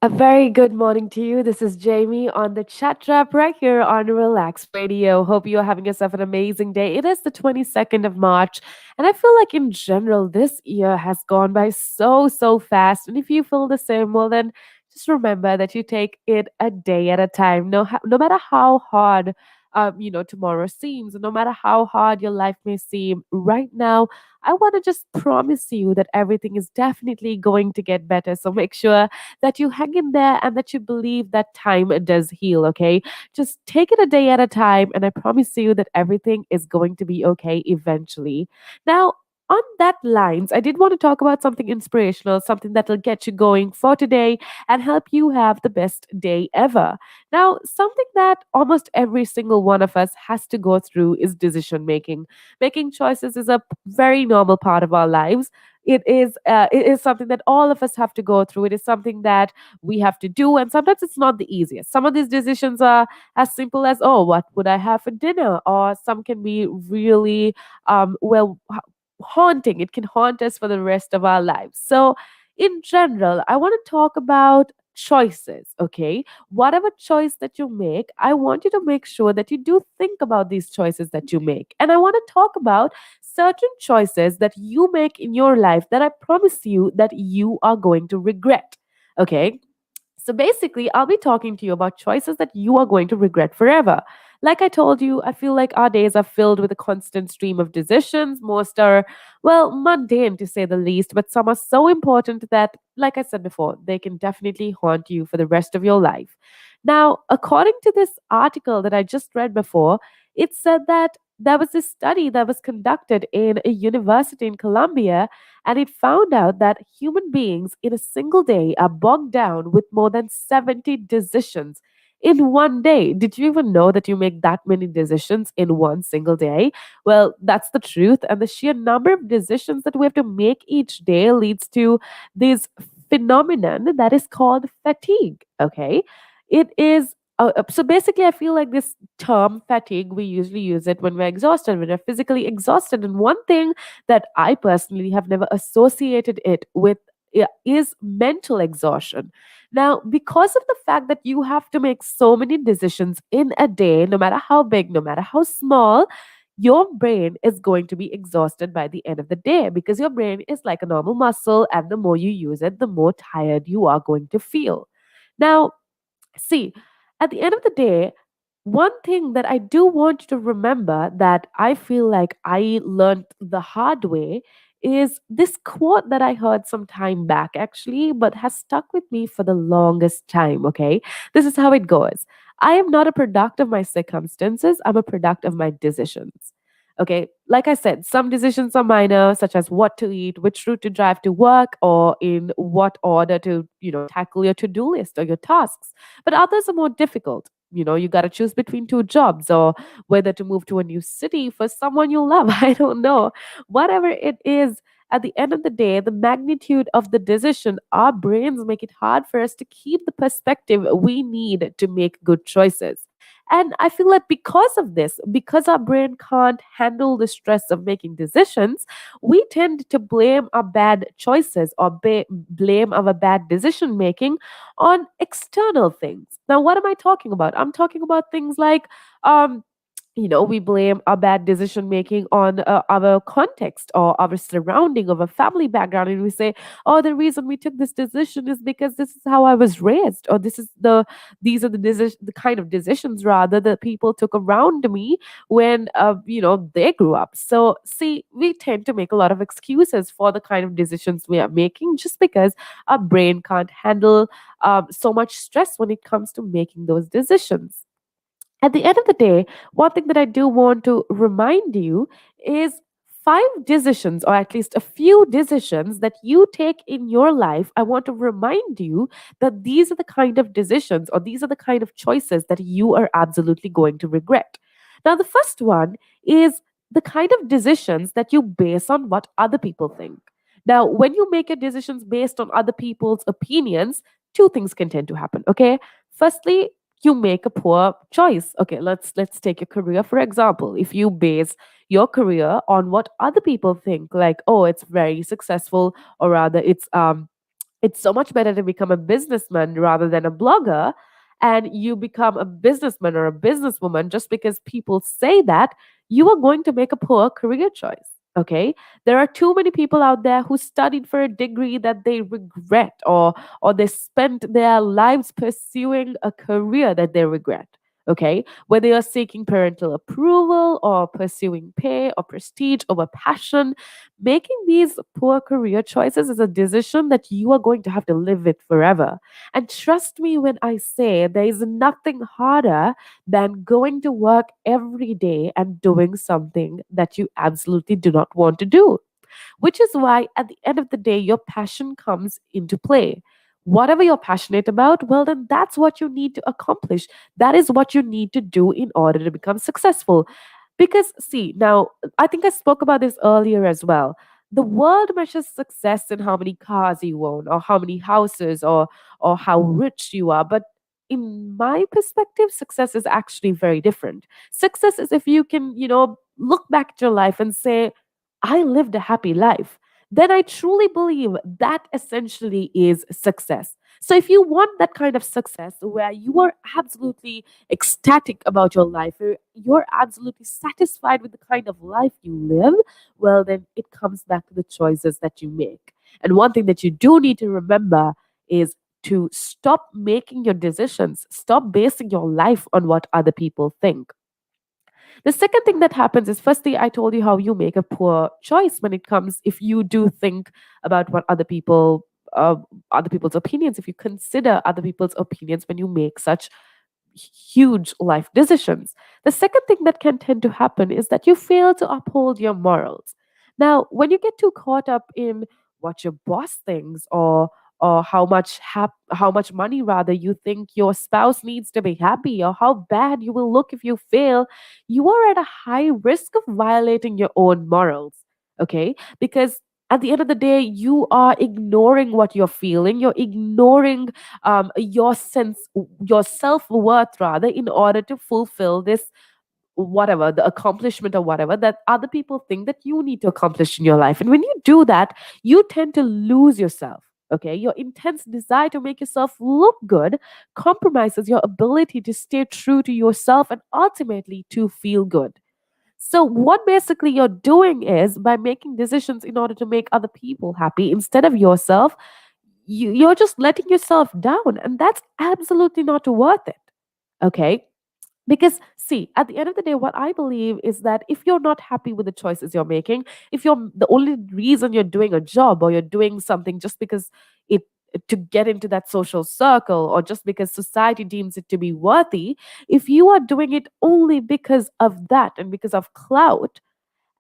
A very good morning to you. This is Jamie on the chat trap right here on Relax Radio. Hope you're having yourself an amazing day. It is the 22nd of March, and I feel like in general, this year has gone by so fast. And if you feel the same, well, then just remember that you take it a day at a time. No matter how hard. Tomorrow seems, no matter how hard your life may seem right now, I want to just promise you that everything is definitely going to get better. So make sure that you hang in there and that you believe that time does heal, okay? Just take it a day at a time, and I promise you that everything is going to be okay eventually. Now, on that lines, I did want to talk about something inspirational, something that'll get you going for today and help you have the best day ever. Now, something that almost every single one of us has to go through is decision making. Making choices is a very normal part of our lives. It is something that all of us have to go through. It is something that we have to do, and sometimes it's not the easiest. Some of these decisions are as simple as, oh, what would I have for dinner, or some can be really haunting. It can haunt us for the rest of our lives. So in general, I want to talk about choices. Okay, whatever choice that you make, I want you to make sure that you do think about these choices that you make, and I want to talk about certain choices that you make in your life that I promise you that you are going to regret. Okay. So basically, I'll be talking to you about choices that you are going to regret forever. Like I told you, I feel like our days are filled with a constant stream of decisions. Most are, well, mundane to say the least, but some are so important that, like I said before, they can definitely haunt you for the rest of your life. Now, according to this article that I just read before, it said that there was this study that was conducted in a university in Colombia, and it found out that human beings in a single day are bogged down with more than 70 decisions in one day. Did you even know that you make that many decisions in one single day? Well, that's the truth. And the sheer number of decisions that we have to make each day leads to this phenomenon that is called fatigue. Okay. It is. So basically, I feel like this term fatigue, we usually use it when we're exhausted, when we're physically exhausted. And one thing that I personally have never associated it with is mental exhaustion. Now, because of the fact that you have to make so many decisions in a day, no matter how big, no matter how small, your brain is going to be exhausted by the end of the day because your brain is like a normal muscle, and the more you use it, the more tired you are going to feel. Now, see, at the end of the day, one thing that I do want you to remember that I feel like I learned the hard way is this quote that I heard some time back, actually, but has stuck with me for the longest time. Okay. This is how it goes: I am not a product of my circumstances, I'm a product of my decisions. Okay. Like I said, some decisions are minor, such as what to eat, which route to drive to work, or in what order to, tackle your to do list or your tasks. But others are more difficult. You got to choose between two jobs, or whether to move to a new city for someone you love. I don't know. Whatever it is, at the end of the day, the magnitude of the decision, our brains make it hard for us to keep the perspective we need to make good choices. And I feel like because of this, because our brain can't handle the stress of making decisions, we tend to blame our bad choices or blame our bad decision making on external things. Now, what am I talking about? I'm talking about things like, um, we blame our bad decision making on our context or our surrounding of a family background, and we say, "Oh, the reason we took this decision is because this is how I was raised, or these are the kind of decisions rather that people took around me when they grew up." So, see, we tend to make a lot of excuses for the kind of decisions we are making just because our brain can't handle so much stress when it comes to making those decisions. At the end of the day, one thing that I do want to remind you is five decisions, or at least a few decisions that you take in your life. I want to remind you that these are the kind of decisions, or these are the kind of choices that you are absolutely going to regret. Now, the first one is the kind of decisions that you base on what other people think. Now, when you make your decisions based on other people's opinions, two things can tend to happen. Okay. Firstly, you make a poor choice. Okay, let's take your career for example. If you base your career on what other people think, like, oh, it's very successful, or rather it's It's so much better to become a businessman rather than a blogger. And you become a businessman or a businesswoman just because people say that, you are going to make a poor career choice. Okay. There are too many people out there who studied for a degree that they regret, or they spent their lives pursuing a career that they regret. Okay. Whether you're seeking parental approval or pursuing pay or prestige over passion, making these poor career choices is a decision that you are going to have to live with forever. And trust me when I say there is nothing harder than going to work every day and doing something that you absolutely do not want to do, which is why at the end of the day, your passion comes into play. Whatever you're passionate about, well, then that's what you need to accomplish. That is what you need to do in order to become successful. Because, see, now, I think I spoke about this earlier as well. The world measures success in how many cars you own, or how many houses, or how rich you are. But in my perspective, success is actually very different. Success is if you can, look back at your life and say, I lived a happy life, then I truly believe that essentially is success. So, if you want that kind of success where you are absolutely ecstatic about your life, where you're absolutely satisfied with the kind of life you live, well, then it comes back to the choices that you make. And one thing that you do need to remember is to stop making your decisions, stop basing your life on what other people think. The second thing that happens is, firstly, I told you how you make a poor choice when it comes, if you do think about what other people's opinions, if you consider other people's opinions when you make such huge life decisions. The second thing that can tend to happen is that you fail to uphold your morals. Now, when you get too caught up in what your boss thinks, or how much money rather you think your spouse needs to be happy, or how bad you will look if you fail, you are at a high risk of violating your own morals. Okay? Because at the end of the day, you are ignoring what you're feeling. You're ignoring your self-worth rather, in order to fulfill this, whatever the accomplishment or whatever that other people think that you need to accomplish in your life. And when you do that, you tend to lose yourself. Okay, your intense desire to make yourself look good compromises your ability to stay true to yourself and ultimately to feel good. So, what basically you're doing is, by making decisions in order to make other people happy instead of yourself, you're just letting yourself down. And that's absolutely not worth it. Okay. Because, see, at the end of the day, what I believe is that if you're not happy with the choices you're making, if you're the only reason you're doing a job, or you're doing something just because it to get into that social circle, or just because society deems it to be worthy, if you are doing it only because of that and because of clout,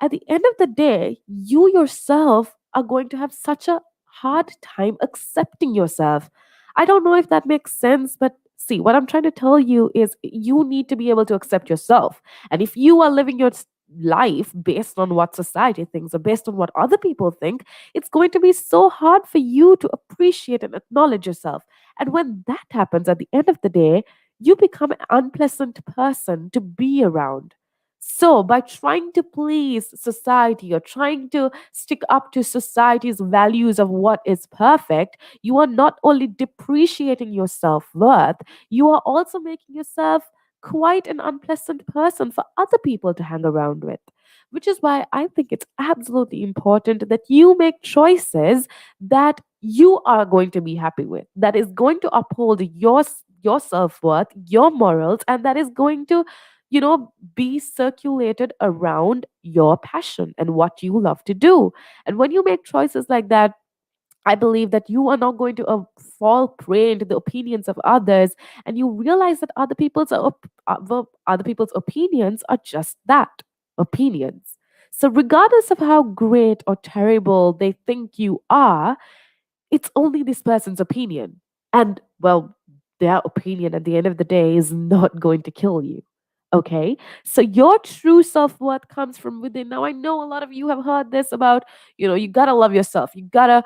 at the end of the day, you yourself are going to have such a hard time accepting yourself. I don't know if that makes sense, but see, what I'm trying to tell you is you need to be able to accept yourself. And if you are living your life based on what society thinks, or based on what other people think, it's going to be so hard for you to appreciate and acknowledge yourself. And when that happens, at the end of the day, you become an unpleasant person to be around. So, by trying to please society, or trying to stick up to society's values of what is perfect, you are not only depreciating your self worth, you are also making yourself quite an unpleasant person for other people to hang around with. Which is why I think it's absolutely important that you make choices that you are going to be happy with, that is going to uphold your self worth, your morals, and that is going to, be circulated around your passion and what you love to do. And when you make choices like that, I believe that you are not going to fall prey into the opinions of others, and you realize that other people's opinions are just that, opinions. So, regardless of how great or terrible they think you are, it's only this person's opinion, and well, their opinion at the end of the day is not going to kill you. Okay. So your true self worth comes from within. Now, I know a lot of you have heard this about, you got to love yourself. You got to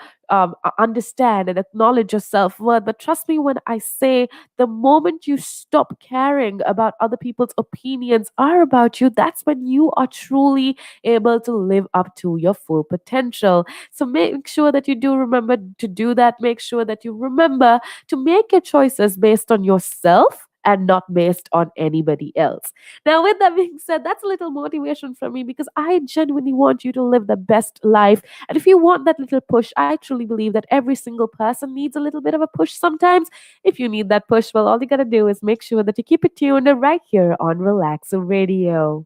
understand and acknowledge your self worth. But trust me when I say the moment you stop caring about other people's opinions are about you, that's when you are truly able to live up to your full potential. So make sure that you do remember to do that. Make sure that you remember to make your choices based on yourself and not based on anybody else. Now, with that being said, that's a little motivation from me because I genuinely want you to live the best life. And if you want that little push, I truly believe that every single person needs a little bit of a push sometimes. If you need that push, well, all you got to do is make sure that you keep it tuned right here on Relax Radio.